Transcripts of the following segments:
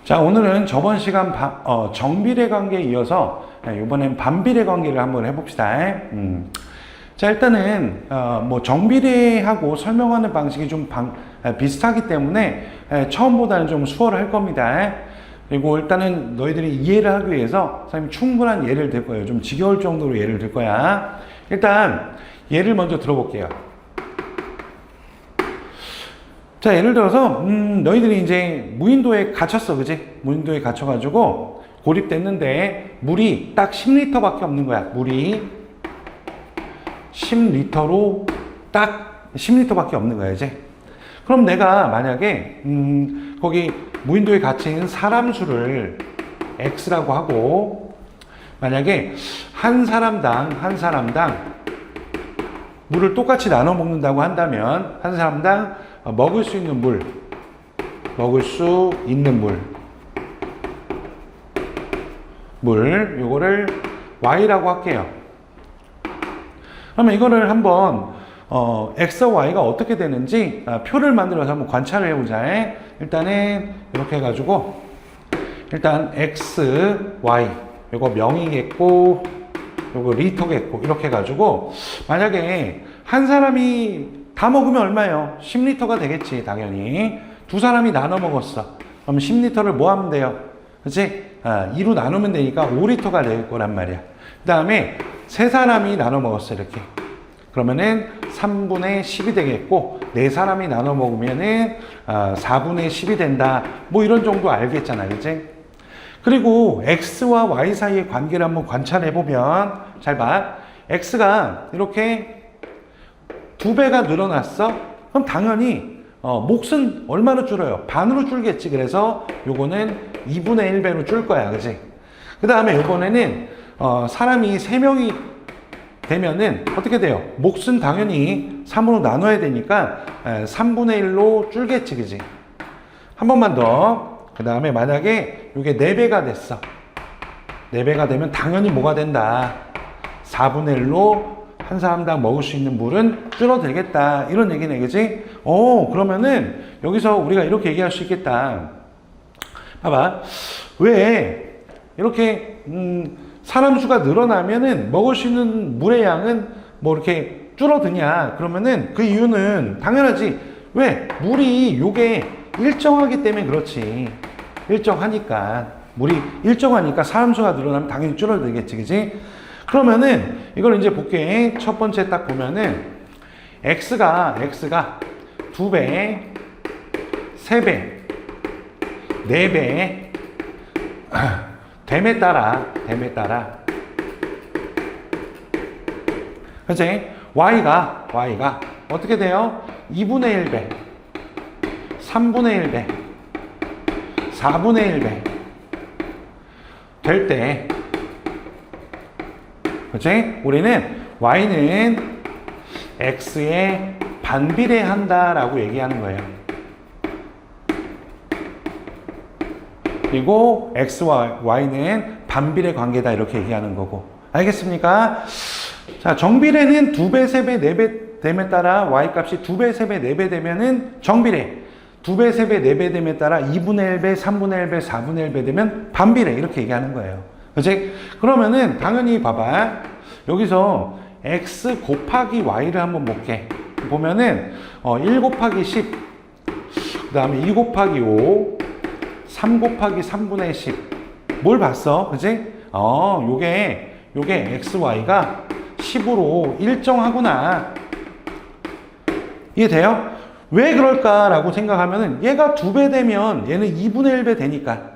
자, 오늘은 저번 시간 정비례 관계에 이어서 이번엔 반비례 관계를 한번 해봅시다. 자, 일단은 뭐 정비례하고 설명하는 방식이 좀 비슷하기 때문에 처음보다는 좀 수월할 겁니다. 그리고 일단은 너희들이 이해를 하기 위해서 선생님이 충분한 예를 들 거예요. 좀 지겨울 정도로 예를 들 거야. 일단 예를 먼저 들어볼게요. 자, 예를 들어서 너희들이 이제 무인도에 갇혔어, 그지? 무인도에 갇혀가지고 고립됐는데 물이 딱 10리터밖에 없는 거야. 물이 10리터로 딱 10리터밖에 없는 거야, 이제. 그럼 내가 만약에 거기 무인도에 갇힌 사람 수를 X라고 하고, 만약에 한 사람당 물을 똑같이 나눠 먹는다고 한다면 한 사람당 먹을 수 있는 물, 요거를 Y라고 할게요. 그러면 이거를 한번 X와 Y가 어떻게 되는지 표를 만들어서 한번 관찰을 해보자. 일단은 이렇게 해가지고 일단 X, Y 요거 명이겠고 요거 리터겠고 이렇게 해가지고 만약에 한 사람이 다 먹으면 얼마예요? 10리터가 되겠지, 당연히. 두 사람이 나눠 먹었어. 그럼 10리터를 뭐 하면 돼요? 그치? 2로 나누면 되니까 5리터가 될 거란 말이야. 그 다음에 세 사람이 나눠 먹었어, 이렇게. 그러면은 3분의 10이 되겠고, 네 사람이 나눠 먹으면은 4분의 10이 된다. 뭐 이런 정도 알겠잖아, 그치? 그리고 X와 Y 사이의 관계를 한번 관찰해보면, 잘 봐. X가 이렇게 2배가 늘어났어? 그럼 당연히 몫은 얼마로 줄어요? 반으로 줄겠지. 그래서 요거는 2분의 1배로 줄 거야, 그치? 그 다음에 요번에는 사람이 3명이 되면은 어떻게 돼요? 몫은 당연히 3으로 나눠야 되니까 3분의 1로 줄겠지, 그치? 한 번만 더. 그 다음에 만약에 요게 4배가 됐어. 4배가 되면 당연히 뭐가 된다? 4분의 1로 한 사람당 먹을 수 있는 물은 줄어들겠다. 이런 얘기네, 그지? 그러면은 여기서 우리가 이렇게 얘기할 수 있겠다. 봐봐. 왜 이렇게 사람 수가 늘어나면은 먹을 수 있는 물의 양은 뭐 이렇게 줄어드냐? 그러면은 그 이유는 당연하지. 왜? 물이 요게 일정하기 때문에 그렇지. 일정하니까. 물이 일정하니까 사람 수가 늘어나면 당연히 줄어들겠지, 그지? 그러면은 이걸 이제 볼게. 첫 번째 딱 보면은 X가 2배, 3배, 4배 됨에 따라 그치? Y가 어떻게 돼요? 2분의 1배, 3분의 1배, 4분의 1배 될 때, 그치? 우리는 Y는 X에 반비례한다라고 얘기하는 거예요. 그리고 X와 Y는 반비례 관계다 이렇게 얘기하는 거고. 알겠습니까? 자, 정비례는 2배, 3배, 4배 됨에 따라 Y 값이 2배, 3배, 4배 되면은 정비례. 2배, 3배, 4배 됨에 따라 2분의 1배, 3분의 1배, 4분의 1배 되면 반비례 이렇게 얘기하는 거예요. 그치? 그러면은 당연히 봐봐. 여기서 X 곱하기 Y를 한번 볼게. 보면은 1 곱하기 10, 그 다음에 2 곱하기 5, 3 곱하기 3분의 10. 뭘 봤어? 그치? 요게 X, Y가 10으로 일정하구나. 이해돼요? 왜 그럴까라고 생각하면은 얘가 2배 되면 얘는 2분의 1배 되니까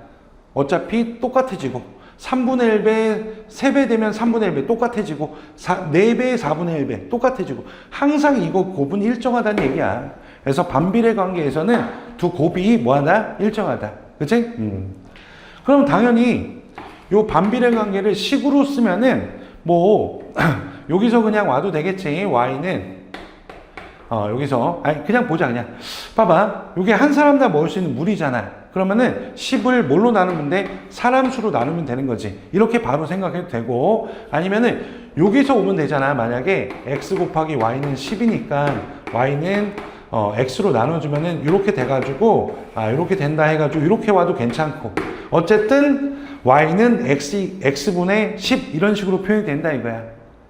어차피 똑같아지고 3분의 1배, 3배 되면 3분의 1배 똑같아지고 4배, 4분의 1배 똑같아지고 항상 이거 곱은 일정하다는 얘기야. 그래서 반비례 관계에서는 두 곱이 뭐하다? 일정하다. 그치? 그럼 당연히 요 반비례 관계를 식으로 쓰면은 뭐 여기서 그냥 와도 되겠지. Y는 여기서 그냥 보자. 그냥 봐봐. 이게 한 사람당 먹을 수 있는 물이잖아. 그러면은 10을 뭘로 나누면 돼? 사람 수로 나누면 되는 거지. 이렇게 바로 생각해도 되고, 아니면은 여기서 오면 되잖아. 만약에 X 곱하기 Y는 10이니까 Y는 x로 나눠주면은 이렇게 돼가지고 이렇게 된다 해가지고 이렇게 와도 괜찮고 어쨌든 y는 x분의 10 이런 식으로 표현이 된다 이거야.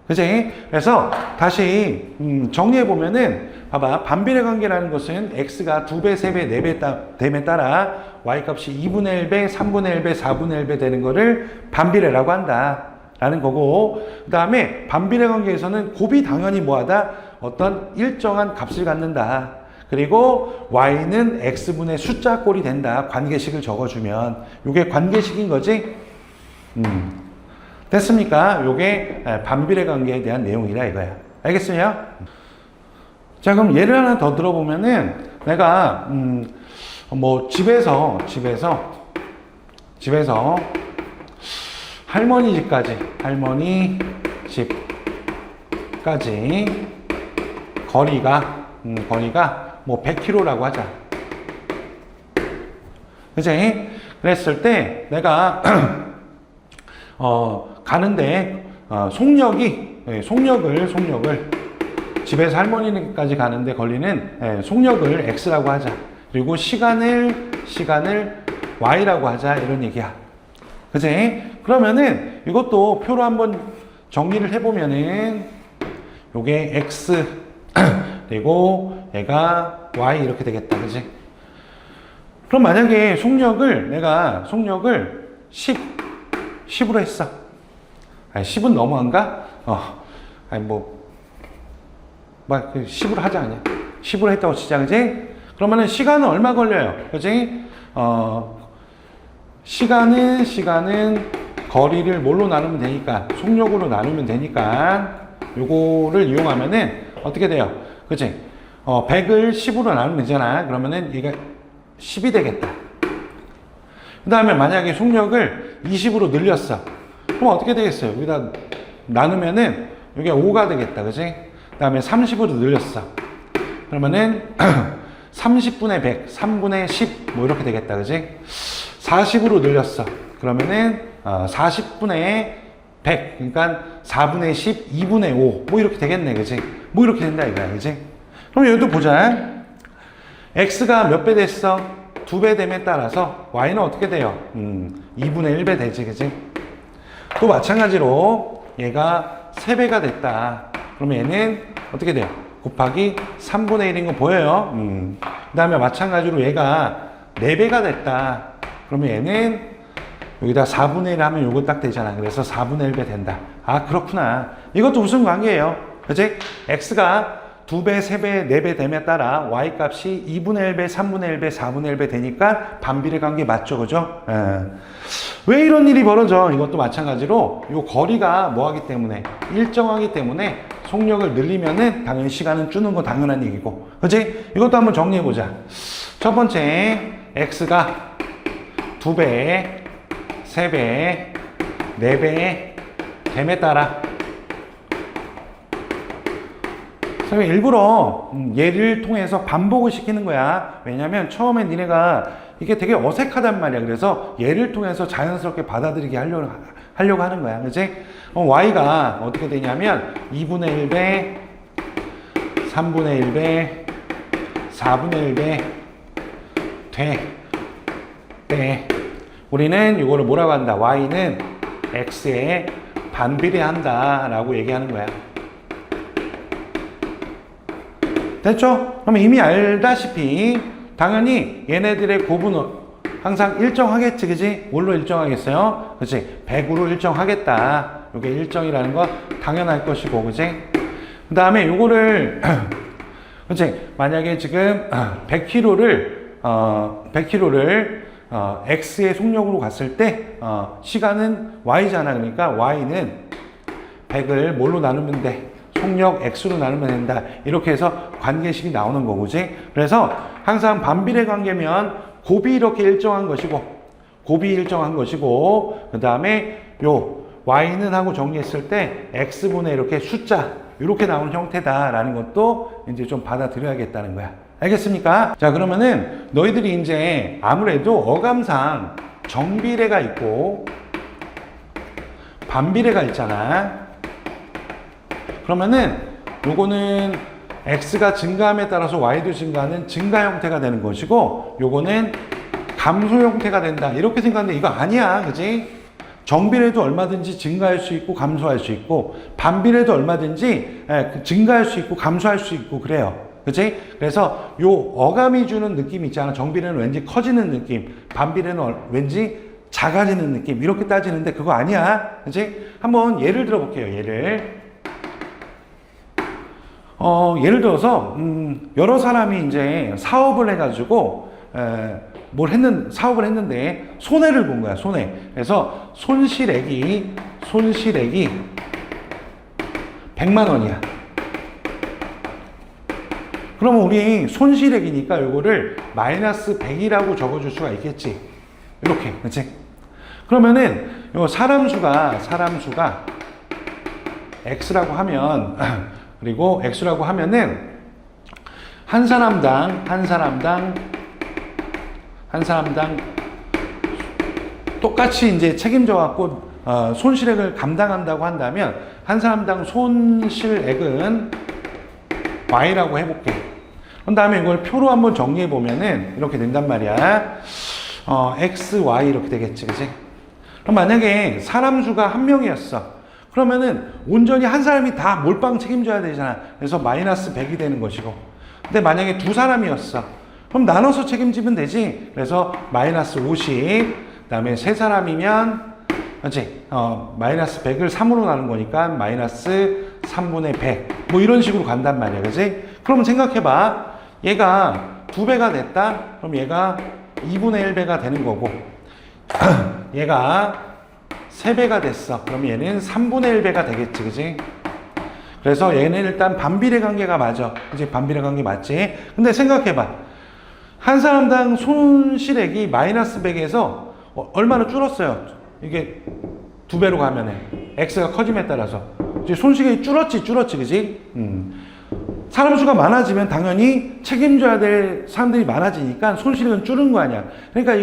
그치? 그래서 다시 정리해 보면은 봐봐, 반비례 관계라는 것은 x가 2배, 3배, 4배 됨에 따라 y 값이 2분의 1배, 3분의 1배, 4분의 1배 되는 거를 반비례라고 한다 라는 거고, 그 다음에 반비례 관계에서는 곱이 당연히 뭐하다? 어떤 일정한 값을 갖는다. 그리고 y는 x분의 숫자 꼴이 된다. 관계식을 적어주면 이게 관계식인 거지? 됐습니까? 요게 반비례 관계에 대한 내용이라 이거야. 알겠어요? 자, 그럼 예를 하나 더 들어보면은 내가 뭐 집에서 할머니 집까지 거리가 뭐 100km라고 하자. 그치? 그랬을 때 내가 가는데 속력을 집에서 할머니까지 가는데 걸리는 속력을 x라고 하자. 그리고 시간을 y라고 하자. 이런 얘기야. 그치? 그러면은 이것도 표로 한번 정리를 해보면은 요게 x 그리고 얘가 y 이렇게 되겠다. 그치? 그럼 만약에 내가 속력을 10으로 했어. 10은 너무한가? 10으로 하자, 그냥. 10으로 했다고 치자, 그지? 그러면은 시간은 얼마 걸려요? 그지? 시간은 거리를 뭘로 나누면 되니까, 속력으로 나누면 되니까, 요거를 이용하면은 어떻게 돼요? 그지? 100을 10으로 나누면 되잖아. 그러면은 얘가 10이 되겠다. 그 다음에 만약에 속력을 20으로 늘렸어. 그럼 어떻게 되겠어요? 여기다 나누면은 이게 5가 되겠다. 그지? 그 다음에 30으로 늘렸어. 그러면은 30분의 100, 3분의 10, 뭐 이렇게 되겠다. 그지? 40으로 늘렸어. 그러면은 40분의 100, 그러니까 4분의 10, 2분의 5, 뭐 이렇게 되겠네. 그지? 뭐 이렇게 된다 이거야. 그지? 그럼 여기도 보자. x가 몇 배 됐어? 2배 됨에 따라서 y는 어떻게 돼요? 2분의 1배 되지. 그지? 또 마찬가지로 얘가 3배가 됐다. 그러면 얘는 어떻게 돼요? 곱하기 3분의 1인 거 보여요? 그 다음에 마찬가지로 얘가 4배가 됐다. 그러면 얘는 여기다 4분의 1 하면 요거 딱 되잖아. 그래서 4분의 1배 된다. 아, 그렇구나. 이것도 무슨 관계예요? 그치? x가 2배, 3배, 4배 됨에 따라 y 값이 2분의 1배, 3분의 1배, 4분의 1배 되니까 반비례 관계 맞죠? 그죠? 왜 이런 일이 벌어져? 이것도 마찬가지로 이 거리가 뭐하기 때문에 일정하기 때문에 속력을 늘리면은 당연히 시간은 주는 거 당연한 얘기고. 그치? 이것도 한번 정리해 보자. 첫 번째, x가 2배, 3배, 4배 됨에 따라 선생님 일부러 얘를 통해서 반복을 시키는 거야. 왜냐면 처음에 니네가 이게 되게 어색하단 말이야. 그래서 얘를 통해서 자연스럽게 받아들이게 하려고 하는 거야. 그치? y가 어떻게 되냐면 2분의 1배, 3분의 1배, 4분의 1배 돼. 우리는 이거를 뭐라고 한다? y는 x에 반비례한다 라고 얘기하는 거야. 됐죠? 그러면 이미 알다시피 당연히 얘네들의 곱은 항상 일정하겠지, 그지? 뭘로 일정하겠어요? 그치? 100으로 일정하겠다. 이게 일정이라는 건 당연할 것이고, 그지? 그 다음에 요거를 그치? 만약에 지금 100km를 x의 속력으로 갔을 때 시간은 y잖아. 그러니까 y는 100을 뭘로 나누면 돼? 속력 x로 나누면 된다. 이렇게 해서 관계식이 나오는 거지. 그래서 항상 반비례 관계면 곱이 이렇게 일정한 것이고, 그 다음에 요 y는 하고 정리했을 때 x분의 이렇게 숫자 이렇게 나오는 형태다라는 것도 이제 좀 받아들여야겠다는 거야. 알겠습니까? 자, 그러면은 너희들이 이제 아무래도 어감상 정비례가 있고 반비례가 있잖아. 그러면은 요거는 x가 증가함에 따라서 y도 증가하는 증가 형태가 되는 것이고, 요거는 감소 형태가 된다. 이렇게 생각하는데 이거 아니야. 그지? 정비례도 얼마든지 증가할 수 있고 감소할 수 있고, 반비례도 얼마든지 증가할 수 있고 감소할 수 있고 그래요. 그치? 그래서 요 어감이 주는 느낌 있잖아. 정비례는 왠지 커지는 느낌, 반비례는 왠지 작아지는 느낌, 이렇게 따지는데 그거 아니야. 그치? 한번 예를 들어 볼게요. 예를 들어서 여러 사람이 이제 사업을 해가지고 사업을 했는데 손해를 본 거야. 손해. 그래서 손실액이 100만 원이야. 그러면 우리 손실액이니까 요거를 마이너스 100이라고 적어줄 수가 있겠지. 이렇게. 그치? 그러면은 요 사람 수가 x라고 하면 그리고 x라고 하면은 한 사람당 똑같이 이제 책임져 갖고 손실액을 감당한다고 한다면 한 사람당 손실액은 y라고 해볼게. 그 다음에 이걸 표로 한번 정리해 보면은 이렇게 된단 말이야. x, y 이렇게 되겠지, 그치? 그럼 만약에 사람 수가 한 명이었어. 그러면은 온전히 한 사람이 다 몰빵 책임져야 되잖아. 그래서 마이너스 100이 되는 것이고. 근데 만약에 두 사람이었어. 그럼 나눠서 책임지면 되지. 그래서 마이너스 50. 그 다음에 세 사람이면, 그치? 마이너스 100을 3으로 나눈 거니까 마이너스 3분의 100. 뭐 이런 식으로 간단 말이야, 그치? 그러면 생각해봐. 얘가 2배가 됐다? 그럼 얘가 2분의 1배가 되는 거고, 얘가 3배가 됐어. 그럼 얘는 3분의 1배가 되겠지, 그지? 그래서 얘는 일단 반비례 관계가 맞아. 그지? 반비례 관계 맞지? 근데 생각해봐. 한 사람당 손실액이 마이너스 100에서 얼마나 줄었어요? 이게 2배로 가면은. x가 커짐에 따라서. 이제 손실액이 줄었지, 그지? 사람 수가 많아지면 당연히 책임져야 될 사람들이 많아지니까 손실은 줄은 거 아니야. 그러니까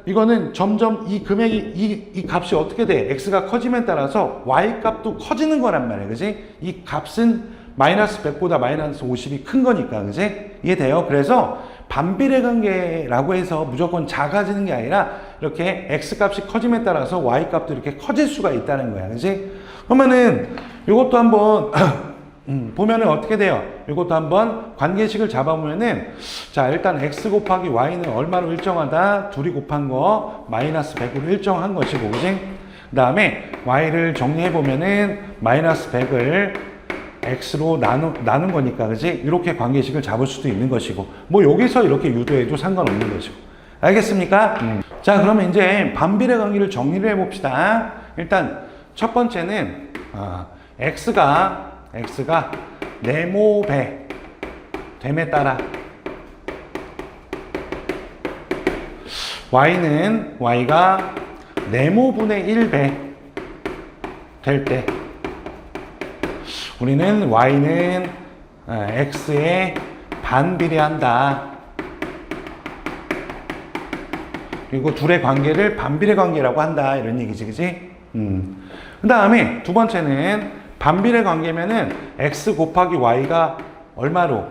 이거는 점점 이 금액이, 이 값이 어떻게 돼? x가 커짐에 따라서 y 값도 커지는 거란 말이야. 그지? 이 값은 마이너스 100보다 마이너스 50이 큰 거니까. 그지? 이해돼요? 그래서 반비례 관계라고 해서 무조건 작아지는 게 아니라 이렇게 x 값이 커짐에 따라서 y 값도 이렇게 커질 수가 있다는 거야. 그지? 그러면은 이것도 한번 보면은 어떻게 돼요? 이것도 한번 관계식을 잡아보면은, 자, 일단 x 곱하기 y는 얼마로 일정하다? 둘이 곱한 거 마이너스 100으로 일정한 것이고, 그지? 그 다음에 y를 정리해보면은 마이너스 100을 x로 나눈 거니까, 그지? 이렇게 관계식을 잡을 수도 있는 것이고, 뭐 여기서 이렇게 유도해도 상관없는 것이고. 알겠습니까? 자, 그러면 이제 반비례 관계를 정리를 해봅시다. 일단 첫 번째는 x가 네모배 됨에 따라 y가 네모분의 1배 될 때 우리는 y는 x에 반비례한다. 그리고 둘의 관계를 반비례 관계라고 한다. 이런 얘기지, 그지? 그 다음에 두 번째는 반비례 관계면은 x 곱하기 y가 얼마로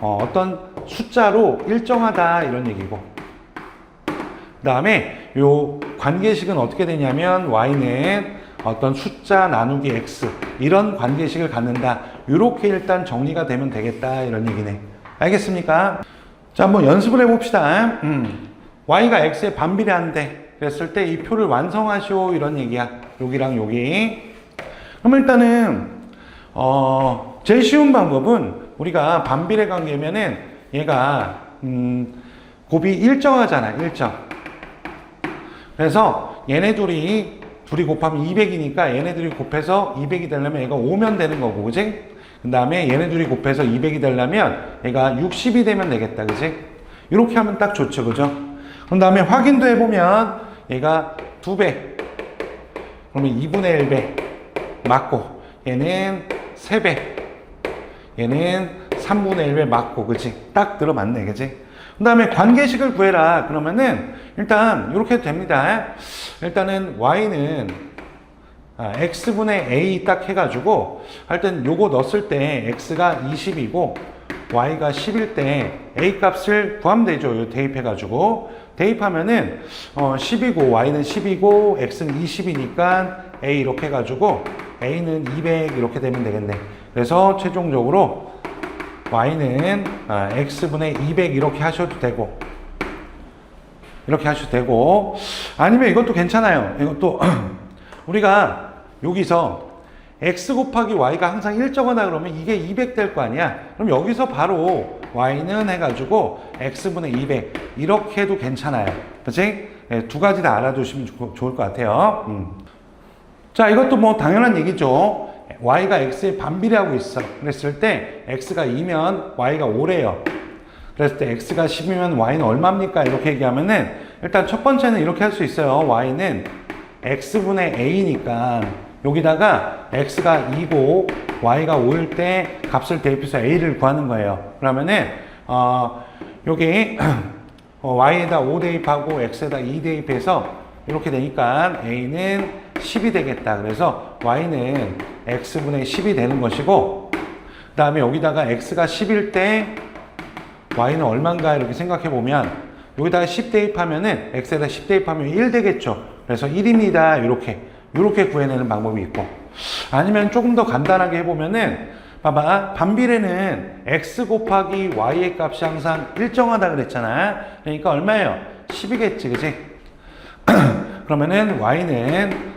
어떤 숫자로 일정하다 이런 얘기고, 그 다음에 요 관계식은 어떻게 되냐면 y는 어떤 숫자 나누기 x 이런 관계식을 갖는다. 이렇게 일단 정리가 되면 되겠다 이런 얘기네. 알겠습니까? 자, 한번 연습을 해봅시다. y가 x에 반비례한대 그랬을 때 이 표를 완성하시오 이런 얘기야. 여기랑 여기. 그럼 일단은 제일 쉬운 방법은 우리가 반비례 관계면은 얘가 곱이 일정하잖아. 일정. 그래서 얘네 둘이 곱하면 200이니까 얘네들이 곱해서 200이 되려면 얘가 5면 되는 거고, 그지? 그 다음에 얘네 둘이 곱해서 200이 되려면 얘가 60이 되면 되겠다, 그지? 이렇게 하면 딱 좋죠, 그죠? 그 다음에 확인도 해보면 얘가 2배 그러면 2분의 1배 맞고, 얘는 3배 얘는 3분의 1배 맞고, 그치? 딱 들어맞네, 그치? 그 다음에 관계식을 구해라. 그러면은 일단 이렇게 됩니다. 일단은 y는 x분의 a 딱 해가지고 할 땐 요거 넣었을 때 x가 20이고 y가 10일 때 a 값을 구하면 되죠. 요 대입해가지고 대입하면은 10이고 y는 10이고 x는 20이니까 a 이렇게 해가지고 a는 200 이렇게 되면 되겠네. 그래서 최종적으로 y는 x분의 200 이렇게 하셔도 되고, 이렇게 하셔도 되고, 아니면 이것도 괜찮아요. 이것도 우리가 여기서 x 곱하기 y가 항상 일정하다 그러면 이게 200 될 거 아니야. 그럼 여기서 바로 y는 해가지고 x분의 200 이렇게 해도 괜찮아요. 그치? 네, 두 가지 다 알아두시면 좋을 것 같아요. 자, 이것도 뭐 당연한 얘기죠. y가 x에 반비례하고 있어. 그랬을 때 x가 2면 y가 5래요. 그랬을 때 x가 10이면 y는 얼마입니까? 이렇게 얘기하면은 일단 첫 번째는 이렇게 할 수 있어요. y는 x분의 a니까 여기다가 x가 2고 y가 5일 때 값을 대입해서 a를 구하는 거예요. 그러면은 여기 y에다 5 대입하고 x에다 2 대입해서 이렇게 되니까 a는 10이 되겠다. 그래서 y는 x분의 10이 되는 것이고, 그 다음에 여기다가 x가 10일 때 y는 얼마인가 이렇게 생각해 보면 여기다가 10 대입하면은 x에다 10 대입하면 1 되겠죠. 그래서 1입니다. 이렇게 구해내는 방법이 있고, 아니면 조금 더 간단하게 해보면은 봐봐, 반비례는 x 곱하기 y의 값이 항상 일정하다 그랬잖아. 그러니까 얼마예요? 10이겠지, 그지? 그러면은 y는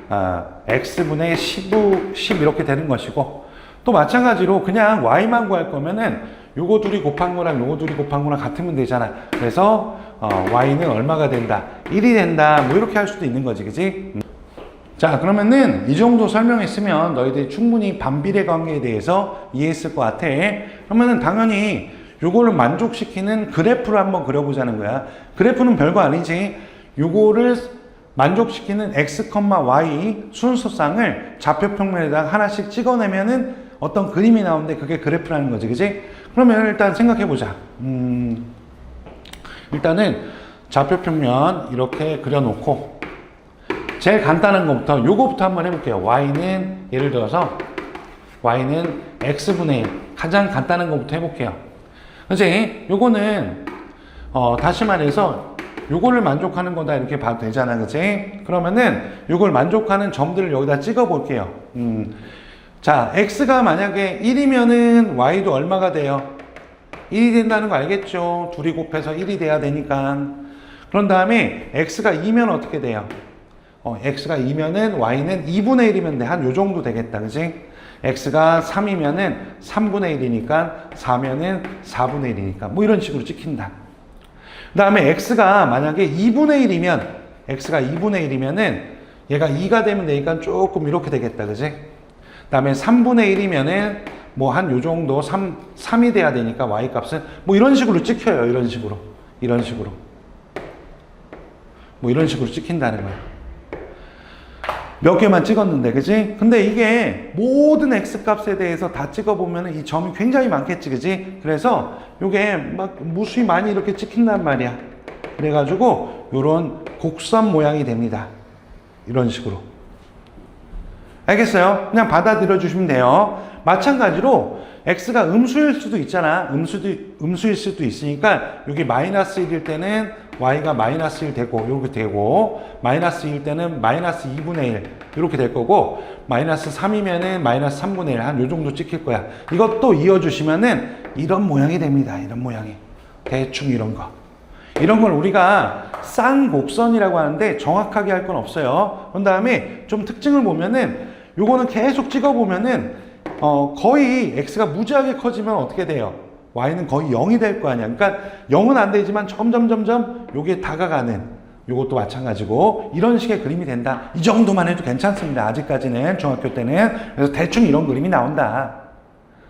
x분의 10 이렇게 되는 것이고, 또 마찬가지로 그냥 y만 구할 거면은 요거 둘이 곱한 거랑 요거 둘이 곱한 거랑 같으면 되잖아. 그래서 y는 얼마가 된다? 1이 된다. 뭐 이렇게 할 수도 있는 거지, 그지? 자, 그러면은 이 정도 설명했으면 너희들이 충분히 반비례 관계에 대해서 이해했을 것 같아. 그러면은 당연히 요거를 만족시키는 그래프를 한번 그려보자는 거야. 그래프는 별거 아니지. 요거를 만족시키는 x, y 순서상을 좌표평면에다가 하나씩 찍어내면은 어떤 그림이 나오는데 그게 그래프라는 거지, 그지? 그러면 일단 생각해보자. 일단은 좌표평면 이렇게 그려놓고 제일 간단한 것부터 요거부터 한번 해볼게요. y는 예를 들어서 y는 x분의 1 가장 간단한 것부터 해볼게요. 그치? 요거는 다시 말해서 요거를 만족하는 거다 이렇게 봐도 되잖아, 그치? 그러면은 요걸 만족하는 점들을 여기다 찍어 볼게요. 자, x가 만약에 1이면은 y도 얼마가 돼요? 1이 된다는 거 알겠죠? 둘이 곱해서 1이 돼야 되니까. 그런 다음에 x가 2면 어떻게 돼요? x가 2면은 y는 2분의 1이면 돼. 한 요 정도 되겠다, 그치? x가 3이면은 3분의 1이니까 4면은 4분의 1이니까 뭐 이런 식으로 찍힌다. 그 다음에 x가 만약에 2분의 1이면 x가 2분의 1이면은 얘가 2가 되면 되니까 조금 이렇게 되겠다, 그치? 그 다음에 3분의 1이면은 뭐 한 요 정도 3이 돼야 되니까 y 값은 뭐 이런 식으로 찍혀요. 이런 식으로 뭐 이런 식으로 찍힌다는 거야. 몇 개만 찍었는데, 그지? 근데 이게 모든 x 값에 대해서 다 찍어보면 이 점이 굉장히 많겠지, 그지? 그래서 요게 막 무수히 많이 이렇게 찍힌단 말이야. 그래가지고 요런 곡선 모양이 됩니다. 이런 식으로. 알겠어요? 그냥 받아들여 주시면 돼요. 마찬가지로 x가 음수일 수도 있잖아. 음수일 수도 있으니까 여기 마이너스 1일 때는 y가 마이너스 1 되고 이렇게 되고, 마이너스 2일 때는 마이너스 2분의 1 이렇게 될 거고, 마이너스 3이면은 마이너스 3분의 1 한 요 정도 찍힐 거야. 이것도 이어주시면은 이런 모양이 됩니다. 이런 모양이. 대충 이런 거. 이런 걸 우리가 쌍곡선이라고 하는데 정확하게 할 건 없어요. 그런 다음에 좀 특징을 보면은 요거는 계속 찍어보면은 거의 x가 무지하게 커지면 어떻게 돼요? y는 거의 0이 될 거 아니야. 그러니까 0은 안 되지만 점점 요게 다가가는, 요것도 마찬가지고 이런 식의 그림이 된다. 이 정도만 해도 괜찮습니다. 아직까지는 중학교 때는. 그래서 대충 이런 그림이 나온다.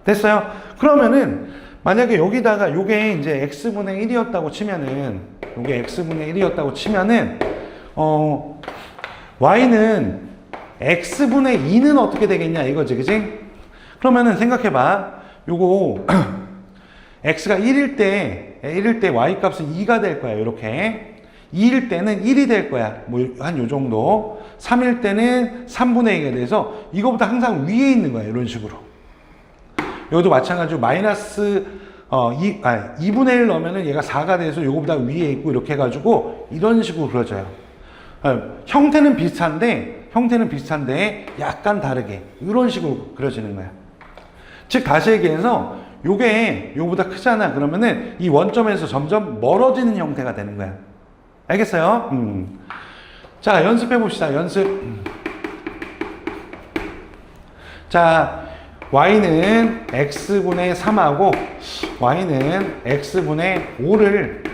됐어요? 그러면은 만약에 여기다가 요게 이제 x분의 1이었다고 치면은, 요게 x분의 1이었다고 치면은 y는 x분의 2는 어떻게 되겠냐 이거지, 그지? 그러면은 생각해봐. 요거 x가 1일 때 y 값은 2가 될 거야. 이렇게 2일 때는 1이 될 거야. 뭐 한 요 정도. 3일 때는 3분의 2가 돼서 이거보다 항상 위에 있는 거야. 이런 식으로. 여기도 마찬가지로 마이너스 2분의 1 넣으면은 얘가 4가 돼서 요거보다 위에 있고 이렇게 해가지고 이런 식으로 그려져요. 형태는 비슷한데 약간 다르게 이런 식으로 그려지는 거야. 즉 다시 얘기해서 요게 요보다 크잖아. 그러면은 이 원점에서 점점 멀어지는 형태가 되는 거야. 알겠어요? 자, 연습해 봅시다. 연습. 자, y는 x분의 3하고 y는 x분의 5를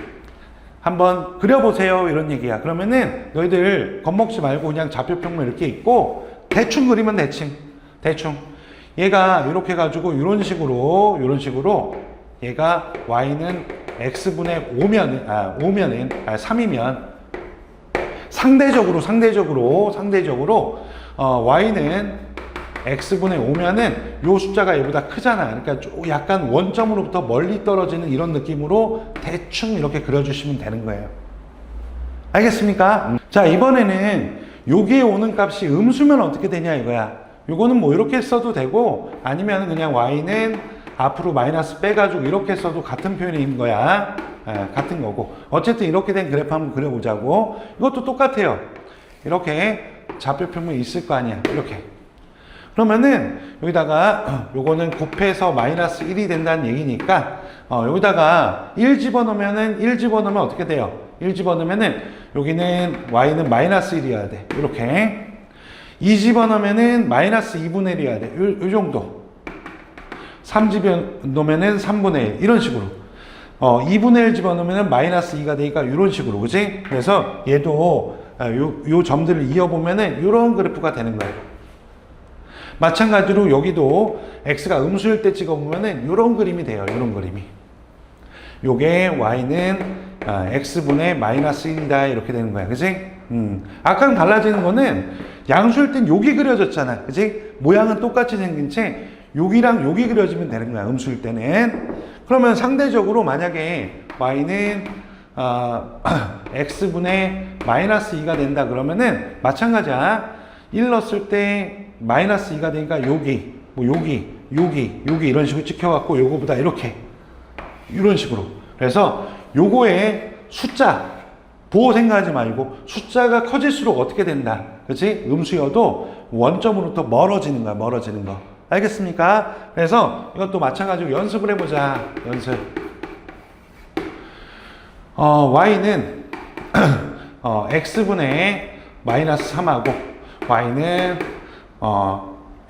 한번 그려보세요. 이런 얘기야. 그러면은 너희들 겁먹지 말고 그냥 좌표평면 이렇게 있고 대충 그리면 대충. 얘가 이렇게 해가지고 이런 식으로 얘가 y는 x분의 3이면 상대적으로 y는 x분의 5면은 요 숫자가 얘보다 크잖아. 그러니까 약간 원점으로부터 멀리 떨어지는 이런 느낌으로 대충 이렇게 그려주시면 되는 거예요. 알겠습니까? 자, 이번에는 여기에 오는 값이 음수면 어떻게 되냐 이거야. 요거는 뭐 이렇게 써도 되고 아니면 그냥 y는 앞으로 마이너스 빼가지고 이렇게 써도 같은 표현인 거야. 같은 거고. 어쨌든 이렇게 된 그래프 한번 그려보자고. 이것도 똑같아요. 이렇게 좌표평면이 있을 거 아니야. 이렇게. 그러면은 여기다가 요거는 곱해서 마이너스 1이 된다는 얘기니까 여기다가 1 집어넣으면 어떻게 돼요? 1 집어넣으면은 여기는 y는 마이너스 1이어야 돼. 이렇게. 2 집어넣으면은 마이너스 2분의 1이어야 돼. 요 정도. 3 집어넣으면은 3분의 1. 이런 식으로. 2분의 1 집어넣으면은 마이너스 2가 되니까 이런 식으로. 그지? 그래서 얘도 요 점들을 이어보면은 이런 그래프가 되는 거예요. 마찬가지로 여기도 x가 음수일 때 찍어보면은 이런 그림이 돼요. 이런 그림이. 요게 y는 x분의 마이너스 1이다. 이렇게 되는 거야. 그지? 아까랑 달라지는 거는 양수일 땐 여기 그려졌잖아. 그지? 모양은 똑같이 생긴 채 여기랑 여기 그려지면 되는 거야. 음수일 때는. 그러면 상대적으로 만약에 y는 x분의 마이너스 2가 된다 그러면은 마찬가지야. 1 넣었을 때 마이너스 2가 되니까 여기 이런 식으로 찍혀갖고 요거보다 이렇게 이런 식으로. 그래서 요거에 숫자 보호 생각하지 말고 숫자가 커질수록 어떻게 된다. 그치? 음수여도 원점으로부터 멀어지는 거야. 멀어지는 거. 알겠습니까? 그래서 이것도 마찬가지로 연습을 해보자. 연습. y는 x분의 마이너스 3하고 y는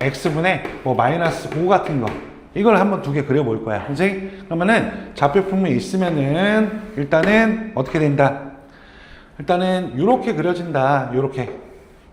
x분의 뭐 마이너스 5 같은 거. 이걸 한번 두 개 그려볼 거야. 그치? 그러면은 좌표평면이 있으면은 일단은 어떻게 된다? 일단은 이렇게 그려진다. 요렇게.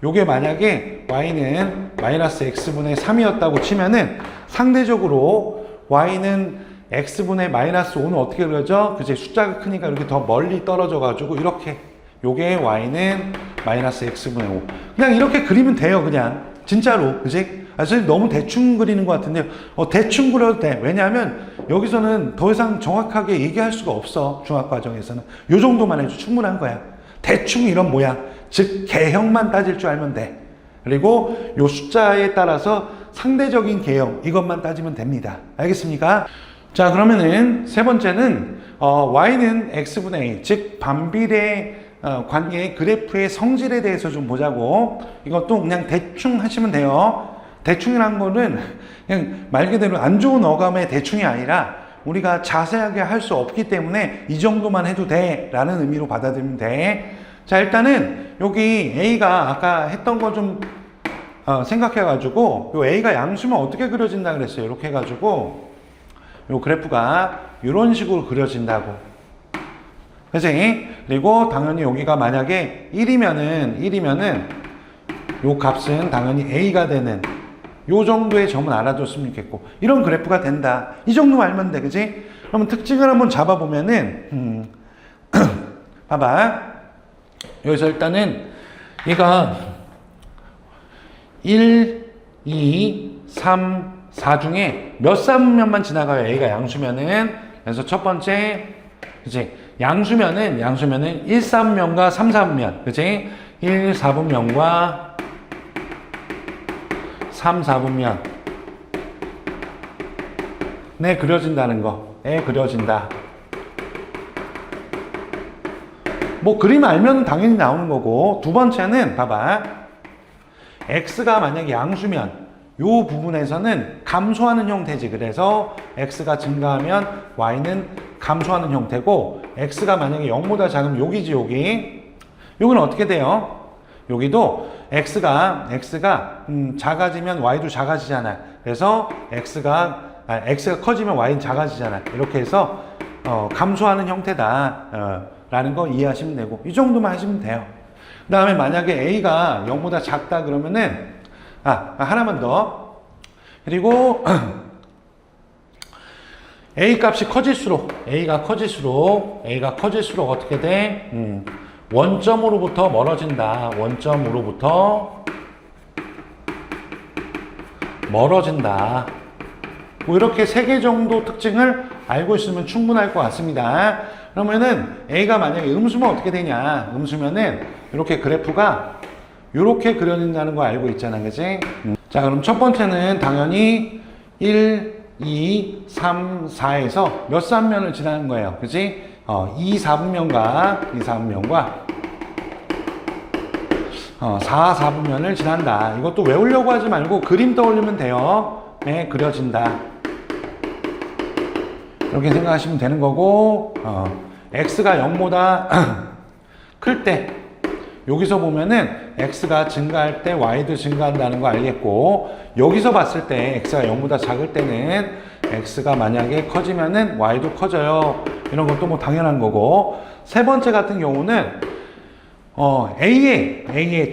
요게 만약에 y는 마이너스 x분의 3이었다고 치면은 상대적으로 y는 x분의 마이너스 5는 어떻게 그려져? 그치? 숫자가 크니까 이렇게 더 멀리 떨어져 가지고 이렇게. 요게 y는 마이너스 x분의 5. 그냥 이렇게 그리면 돼요. 그냥. 진짜로. 그치? 사실 너무 대충 그리는 것 같은데 대충 그려도 돼. 왜냐하면 여기서는 더 이상 정확하게 얘기할 수가 없어. 중학과정에서는. 요 정도만 해도 충분한 거야. 대충 이런 모양. 즉 개형만 따질 줄 알면 돼. 그리고 요 숫자에 따라서 상대적인 개형 이것만 따지면 됩니다. 알겠습니까? 자, 그러면은 세 번째는 y는 x분의 a, 즉 반비례 관계의 그래프의 성질에 대해서 좀 보자고. 이것도 그냥 대충 하시면 돼요. 대충이란 거는 그냥 말 그대로 안 좋은 어감의 대충이 아니라 우리가 자세하게 할 수 없기 때문에 이 정도만 해도 돼 라는 의미로 받아들이면 돼. 자, 일단은 여기 A가 아까 했던 거 좀 생각해 가지고 요 A가 양수면 어떻게 그려진다 그랬어요. 이렇게 해 가지고 요 그래프가 이런 식으로 그려진다고. 그치? 그리고 당연히 여기가 만약에 1이면은 요 값은 당연히 A가 되는 요 정도의 점은 알아뒀으면 좋겠고 이런 그래프가 된다. 이 정도만 알면 돼. 그치? 그러면 특징을 한번 잡아보면은 봐봐. 여기서 일단은 얘가 1, 2, 3, 4 중에 몇 사면만 지나가요. A가 양수면은. 그래서 첫 번째 그치? 양수면은 1, 3분면과 3, 4분면. 그치? 1, 4분면과 3, 4분면. 네, 그려진다는 거. 네, 그려진다. 뭐 그림 알면 당연히 나오는 거고, 두 번째는 봐봐. x가 만약에 양수면 요 부분에서는 감소하는 형태지. 그래서 x가 증가하면 y는 감소하는 형태고, x가 만약에 0보다 작으면 여기지, 여기. 여기는 어떻게 돼요? 여기도 x가 작아지면 y도 작아지잖아. 그래서 x가 커지면 y는 작아지잖아. 이렇게 해서 감소하는 형태다 라는 거 이해하시면 되고, 이 정도만 하시면 돼요. 그 다음에 만약에 a가 0보다 작다 그러면은 하나만 더. 그리고 a 값이 커질수록 a가 커질수록 어떻게 돼? 원점으로부터 멀어진다. 원점으로부터 멀어진다. 뭐 이렇게 3개 정도 특징을 알고 있으면 충분할 것 같습니다. 그러면은 a가 만약에 음수면 어떻게 되냐? 음수면은 이렇게 그래프가 이렇게 그려진다는 거 알고 있잖아, 그치? 자, 그럼 첫 번째는 당연히 1, 2, 3, 4에서 몇 삼면을 지나는 거예요, 그치? 2, 4분면과 4, 4분면을 지난다. 이것도 외우려고 하지 말고 그림 떠올리면 돼요. 네, 그려진다. 이렇게 생각하시면 되는 거고, x가 0보다 클 때, 여기서 보면은 x가 증가할 때 y도 증가한다는 거 알겠고, 여기서 봤을 때 x가 0보다 작을 때는 x가 만약에 커지면은 y도 커져요. 이런 것도 뭐 당연한 거고, 세 번째 같은 경우는 a의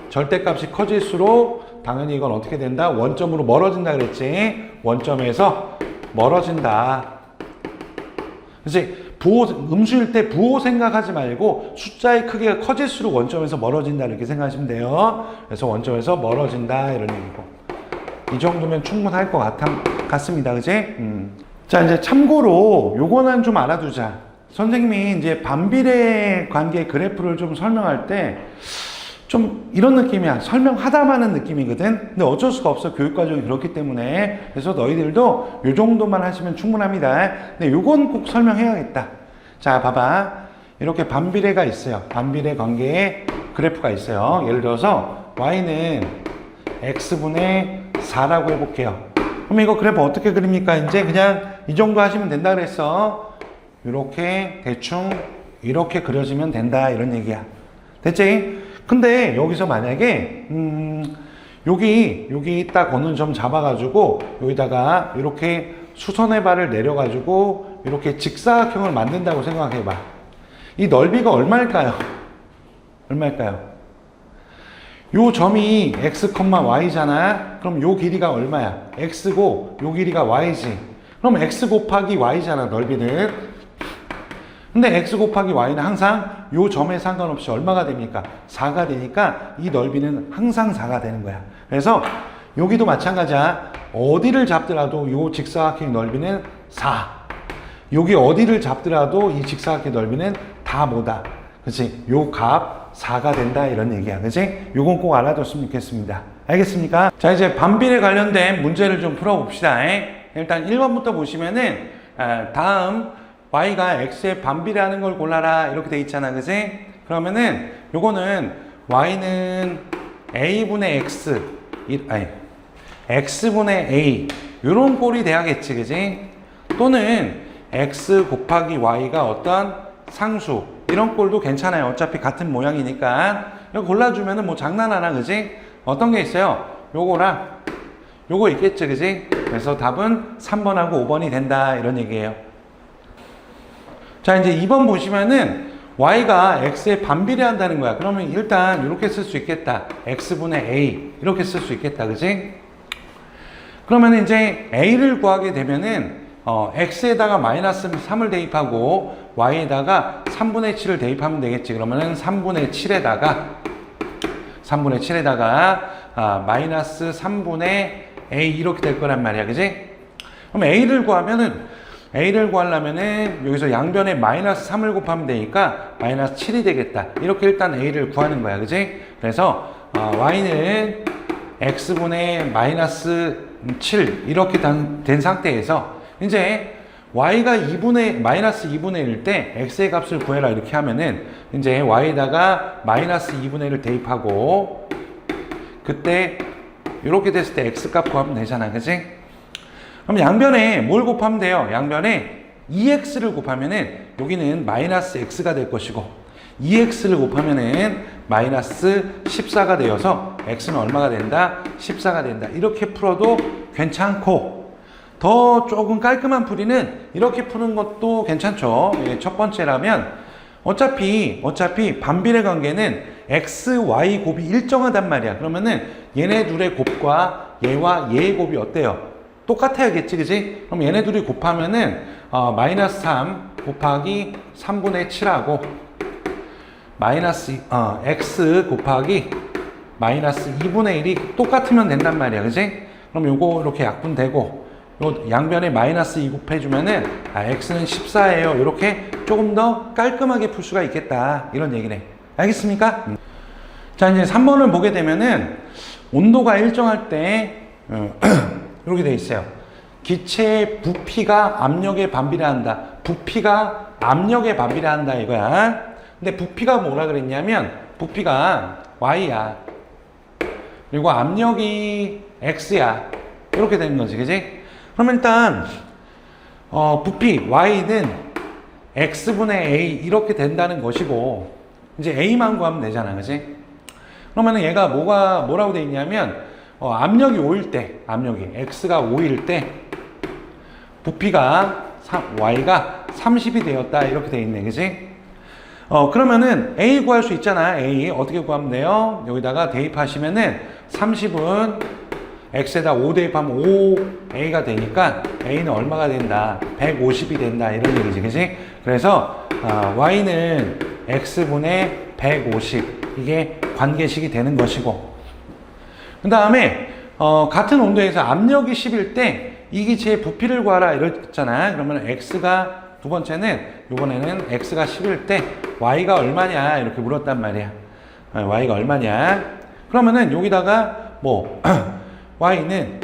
절대값이 커질수록 당연히 이건 어떻게 된다? 원점으로 멀어진다 그랬지? 원점에서 멀어진다. 그치? 음수일 때 부호 생각하지 말고 숫자의 크기가 커질수록 원점에서 멀어진다 이렇게 생각하시면 돼요. 그래서 원점에서 멀어진다 이런 얘기고, 이 정도면 충분할 것 같습니다. 그치? 자, 이제 참고로 요거는 좀 알아두자. 선생님이 이제 반비례 관계 그래프를 좀 설명할 때 좀 이런 느낌이야. 설명하다마는 느낌이거든. 근데 어쩔 수가 없어. 교육과정이 그렇기 때문에. 그래서 너희들도 요 정도만 하시면 충분합니다. 근데 요건 꼭 설명해야겠다. 자, 봐봐. 이렇게 반비례가 있어요. 반비례 관계의 그래프가 있어요. 예를 들어서 y는 x분의 4라고 해볼게요. 그럼 이거 그래프 어떻게 그립니까? 이제 그냥 이 정도 하시면 된다 그랬어. 이렇게 대충 이렇게 그려지면 된다 이런 얘기야. 됐지? 근데 여기서 만약에 여기 딱 어느 점 잡아가지고 여기다가 이렇게 수선의 발을 내려가지고 이렇게 직사각형을 만든다고 생각해봐. 이 넓이가 얼마일까요? 요 점이 x, y잖아. 그럼 요 길이가 얼마야? x고 요 길이가 y지. 그럼 x 곱하기 y잖아, 넓이는. 근데 x 곱하기 y는 항상 요 점에 상관없이 얼마가 됩니까? 4가 되니까 이 넓이는 항상 4가 되는 거야. 그래서 여기도 마찬가지야. 어디를 잡더라도 요 직사각형 넓이는 4. 여기 어디를 잡더라도 이 직사각형 넓이는 다 뭐다? 그치? 요 값 4가 된다 이런 얘기야. 그치? 요건 꼭 알아뒀으면 좋겠습니다. 알겠습니까? 자, 이제 반비례 관련된 문제를 좀 풀어봅시다. 일단 1번부터 보시면은 다음 y가 x에 반비례하는 걸 골라라 이렇게 돼 있잖아, 그지? 그러면은 요거는 y는 a분의 x x분의 a 요런 꼴이 돼야겠지, 그지? 또는 x 곱하기 y가 어떤 상수 이런 꼴도 괜찮아요. 어차피 같은 모양이니까. 이거 골라주면은 뭐 장난하나, 그지? 어떤 게 있어요? 요거랑 요거 있겠지, 그지? 그래서 답은 3번하고 5번이 된다 이런 얘기예요. 자, 이제 2번 보시면은 y가 x에 반비례한다는 거야. 그러면 일단 이렇게 쓸 수 있겠다. x분의 a 이렇게 쓸 수 있겠다, 그지? 그러면 이제 a를 구하게 되면은 x에다가 마이너스 3을 대입하고 y에다가 3분의 7을 대입하면 되겠지. 그러면은 3분의 7에다가 마이너스 3분의 a 이렇게 될 거란 말이야, 그지? 그럼 a를 구하면은 a를 구하려면은 여기서 양변에 마이너스 3을 곱하면 되니까 마이너스 7이 되겠다. 이렇게 일단 a를 구하는 거야. 그지? 그래서 y는 x분의 마이너스 7 이렇게 된 상태에서 이제 y가 마이너스 2분의 1일 때 x의 값을 구해라 이렇게 하면은 이제 y에다가 마이너스 2분의 1을 대입하고 그때 이렇게 됐을 때 x 값 구하면 되잖아. 그치? 그럼 양변에 뭘 곱하면 돼요? 양변에 2x를 곱하면은 여기는 마이너스 x가 될 것이고 2x를 곱하면은 마이너스 14가 되어서 x는 얼마가 된다? 14가 된다. 이렇게 풀어도 괜찮고 더 조금 깔끔한 풀이는 이렇게 푸는 것도 괜찮죠. 첫 번째라면 어차피 반비례 관계는 x, y 곱이 일정하단 말이야. 그러면은 얘네 둘의 곱과 얘와 얘의 곱이 어때요? 똑같아야겠지, 그지? 그럼 얘네 둘이 곱하면은 마이너스 3 곱하기 3분의 7하고 마이너스 x 곱하기 마이너스 2분의 1이 똑같으면 된단 말이야, 그지? 그럼 요거 이렇게 약분되고 요 양변에 마이너스 2 곱해주면은 x는 14예요. 이렇게 조금 더 깔끔하게 풀 수가 있겠다. 이런 얘기네. 알겠습니까? 자, 이제 3번을 보게 되면은 온도가 일정할 때 이렇게 돼 있어요. 기체의 부피가 압력에 반비례한다. 부피가 압력에 반비례한다 이거야. 근데 부피가 뭐라 그랬냐면 부피가 y야. 그리고 압력이 x야. 이렇게 되는 거지, 그지? 그러면 일단 부피 y는 x분의 a 이렇게 된다는 것이고 이제 a만 구하면 되잖아, 그지? 그러면은 얘가 뭐라고 돼 있냐면 압력이 5일 때, 압력이 x가 5일 때 부피가 y가 30이 되었다 이렇게 돼 있네, 그지? 그러면은 a 구할 수 있잖아. a 어떻게 구하면 돼요? 여기다가 대입하시면은 30은 x에다 5 대입하면 5a가 되니까 a는 얼마가 된다? 150이 된다 이런 얘기지, 그지? 그래서 y는 x분의 150 이게 관계식이 되는 것이고 그 다음에 같은 온도에서 압력이 10일 때 이 기체의 부피를 구하라 이랬잖아. 그러면 x가 두 번째는 이번에는 x가 10일 때 y가 얼마냐 이렇게 물었단 말이야. y가 얼마냐? 그러면은 여기다가 y는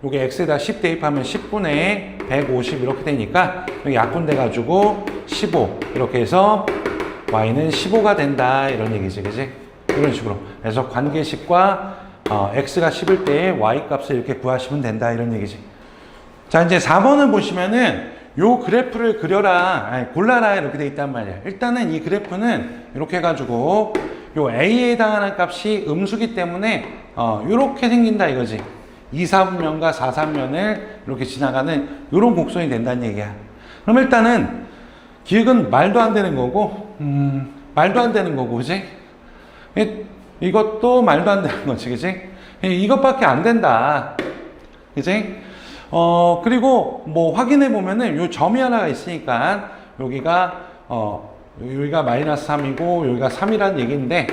여기 x에다 10 대입하면 10분의 150 이렇게 되니까 여기 약분돼 가지고 15 이렇게 해서 y는 15가 된다 이런 얘기지, 그지? 이런 식으로. 그래서 관계식과 x가 10일 때 y 값을 이렇게 구하시면 된다 이런 얘기지. 자, 이제 4번을 보시면은 요 그래프를 골라라 이렇게 돼 있단 말이야. 일단은 이 그래프는 이렇게 해가지고 요 a에 해당하는 값이 음수기 때문에 요렇게 생긴다 이거지. 2, 4분면과 4, 3면을 이렇게 지나가는 요런 곡선이 된다는 얘기야. 그럼 일단은 기획은 말도 안 되는 거고 그지? 이것도 말도 안 되는 거지, 그지? 이것밖에 안 된다, 그지? 그리고 확인해 보면은 요 점이 하나가 있으니까 여기가 마이너스 3이고 여기가 3이라는 얘기인데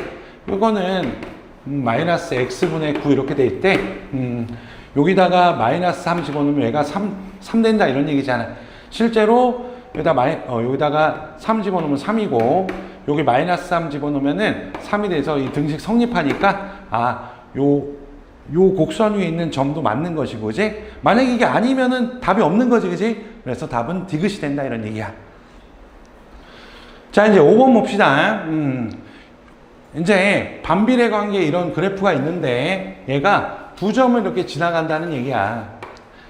이거는 마이너스 x분의 9 이렇게 돼 있대. 여기다가 마이너스 3 집어넣으면 얘가 3 된다 이런 얘기잖아. 실제로 여기다가 3 집어넣으면 3이고 여기 마이너스 3 집어넣으면은 3이 돼서 이 등식 성립하니까 요 곡선 위에 있는 점도 맞는 것이고, 그지? 만약에 이게 아니면은 답이 없는 거지, 그지? 그래서 답은 디귿이 된다 이런 얘기야. 자, 이제 5번 봅시다. 이제 반비례 관계 이런 그래프가 있는데 얘가 두 점을 이렇게 지나간다는 얘기야.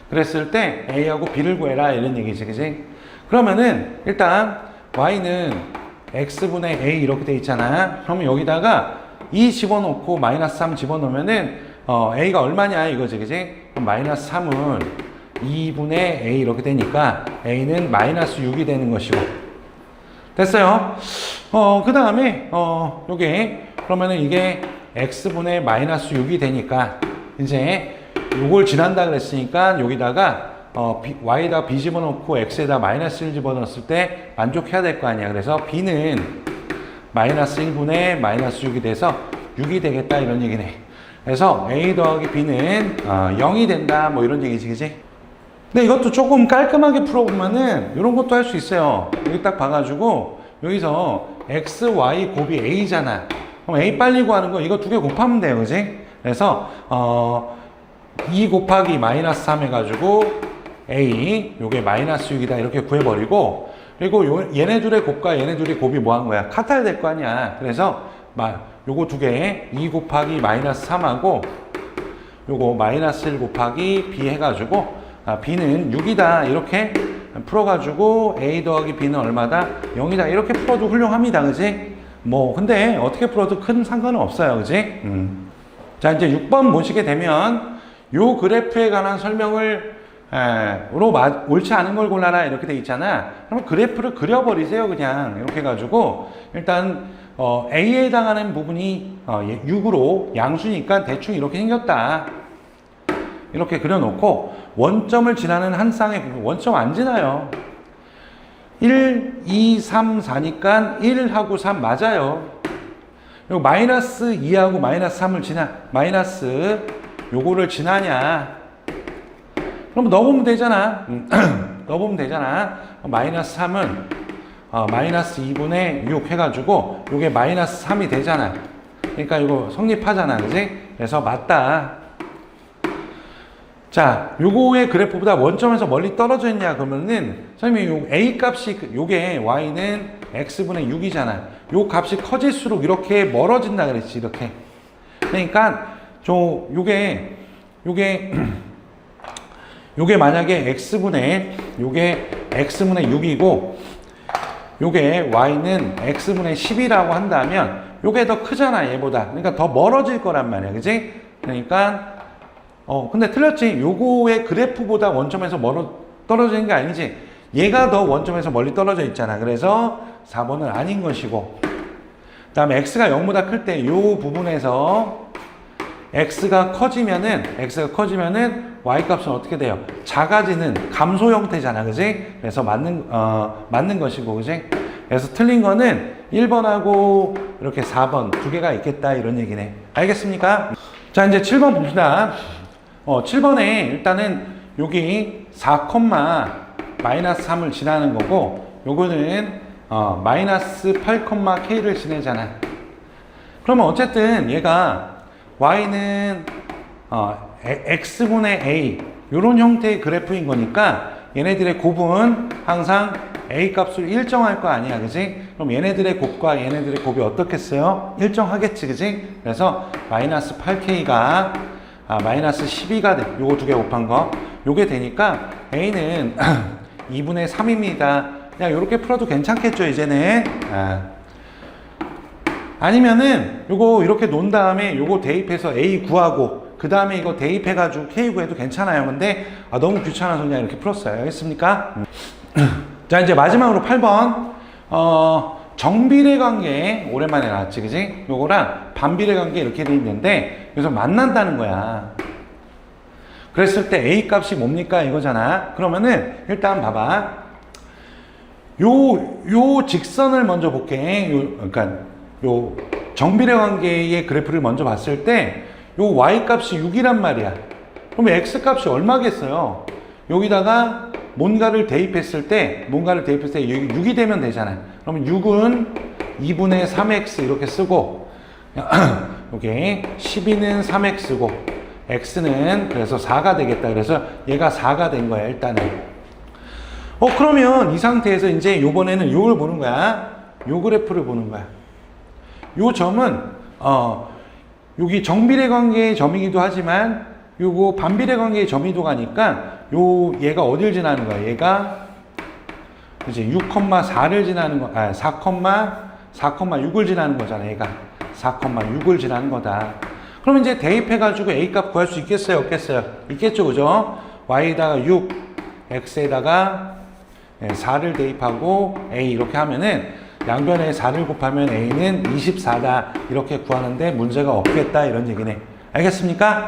그랬을 때 a하고 b를 구해라 이런 얘기지, 그지? 그러면은 일단 y는 x분의 a 이렇게 돼 있잖아. 그러면 여기다가 2 집어넣고 마이너스 3 집어넣으면은 a가 얼마냐 이거지, 그지? 그럼 마이너스 3은 2분의 a 이렇게 되니까 a는 마이너스 6이 되는 것이고 됐어요. 그 다음에 요게 그러면은 이게 x분의 마이너스 6이 되니까 이제 요걸 지난다 그랬으니까 여기다가 y에다 b 집어넣고 x에다 마이너스 1 집어넣었을 때 만족해야 될 거 아니야. 그래서 b는 마이너스 1분의 마이너스 6이 돼서 6이 되겠다 이런 얘기네. 그래서 a 더하기 b는 0이 된다 이런 얘기지, 그지? 근데 이것도 조금 깔끔하게 풀어보면은 이런 것도 할 수 있어요. 여기 딱 봐가지고 여기서 x, y 곱이 a잖아. 그럼 a 빨리 구하는 거 이거 두 개 곱하면 돼요, 그지? 그래서 2 곱하기 마이너스 3 해가지고 a 요게 마이너스 6이다 이렇게 구해버리고, 그리고 얘네 둘의 곱과 얘네 둘의 곱이 뭐 한 거야? 같아야 될 거 아니야. 그래서 요거 두 개 2 곱하기 마이너스 3하고 요거 마이너스 1 곱하기 b 해가지고 b는 6이다 이렇게 풀어가지고 a 더하기 b는 얼마다? 0이다 이렇게 풀어도 훌륭합니다, 그지? 뭐 근데 어떻게 풀어도 큰 상관은 없어요, 그지? 자, 이제 6번 보시게 되면 요 그래프에 관한 설명을 옳지 않은 걸 골라라 이렇게 돼 있잖아. 그럼 그래프를 그려버리세요, 그냥. 이렇게 해가지고 일단 A에 해당하는 부분이 6으로 양수니까 대충 이렇게 생겼다. 이렇게 그려놓고 원점을 지나는 한 쌍의 부분, 원점 안 지나요. 1, 2, 3, 4니까 1하고 3 맞아요. 그리고 마이너스 2하고 마이너스 3을 마이너스 요거를 지나냐. 그럼 넣어보면 되잖아. 넣어보면 되잖아. 마이너스 3은 마이너스 2분의 6 해가지고 요게 마이너스 3이 되잖아. 그러니까 이거 성립하잖아, 그지? 그래서 맞다. 자, 요거의 그래프보다 원점에서 멀리 떨어져 있냐 그러면은 선생님이 요 a 값이 요게 y는 x분의 6이잖아. 요 값이 커질수록 이렇게 멀어진다 그랬지, 이렇게. 그러니까 요게 만약에 요게 x분의 6이고 요게 y는 x분의 10이라고 한다면 요게 더 크잖아, 얘보다. 그러니까 더 멀어질 거란 말이야, 그지? 그러니까 근데 틀렸지. 요거의 그래프보다 원점에서 떨어지는 게 아니지. 얘가 더 원점에서 멀리 떨어져 있잖아. 그래서 4번은 아닌 것이고, 그 다음에 x가 0보다 클 때 요 부분에서 x가 커지면은 y 값은 어떻게 돼요? 작아지는 감소 형태잖아, 그지? 그래서 맞는 것이고, 그지? 그래서 틀린 거는 1번하고 이렇게 4번 두 개가 있겠다 이런 얘기네. 알겠습니까? 자, 이제 7번 봅시다. 7번에 일단은 여기 4, 마이너스 3을 지나는 거고, 요거는 마이너스 8,k를 지내잖아. 그러면 어쨌든 얘가 y는 x분의 a 요런 형태의 그래프인 거니까 얘네들의 곱은 항상 a 값을 일정할 거 아니야, 그지? 그럼 얘네들의 곱과 얘네들의 곱이 어떻겠어요? 일정하겠지, 그지? 그래서 마이너스 8k가 마이너스 12가 돼. 요거 두 개 곱한 거. 요게 되니까 a는 2분의 3입니다. 그냥 요렇게 풀어도 괜찮겠죠, 이제는. 아니면은 요거 이렇게 놓은 다음에 요거 대입해서 a 구하고 그 다음에 이거 대입해가지고 k 구해도 괜찮아요. 근데 너무 귀찮아서 그냥 이렇게 풀었어요. 알겠습니까? 자, 이제 마지막으로 8번. 정비례 관계 오랜만에 나왔지, 그지? 요거랑 반비례 관계 이렇게 돼 있는데 여기서 만난다는 거야. 그랬을 때 a 값이 뭡니까 이거잖아. 그러면은 일단 봐봐. 요 직선을 먼저 볼게. 그러니까 요 정비례 관계의 그래프를 먼저 봤을 때 요 y 값이 6이란 말이야. 그러면 x 값이 얼마겠어요? 여기다가 뭔가를 대입했을 때 6이 되면 되잖아. 그러면 6은 2분의 3x 이렇게 쓰고 요게 12는 3x고 x는 그래서 4가 되겠다. 그래서 얘가 4가 된 거야, 일단은. 그러면 이 상태에서 이제 요번에는 요걸 보는 거야. 요 그래프를 보는 거야. 요 점은 여기 정비례 관계의 점이기도 하지만 요거 반비례 관계의 점이기도 하니까 얘가 어딜 지나는 거야? 얘가 이제 6,4를 지나는 거, 4,6을 지나는 거잖아. 얘가 4,6을 지나는 거다. 그럼 이제 대입해가지고 a 값 구할 수 있겠어요, 없겠어요? 있겠죠, 그죠? y에다가 6, x에다가 4를 대입하고 a 이렇게 하면은 양변에 4를 곱하면 a는 24다 이렇게 구하는데 문제가 없겠다 이런 얘기네. 알겠습니까?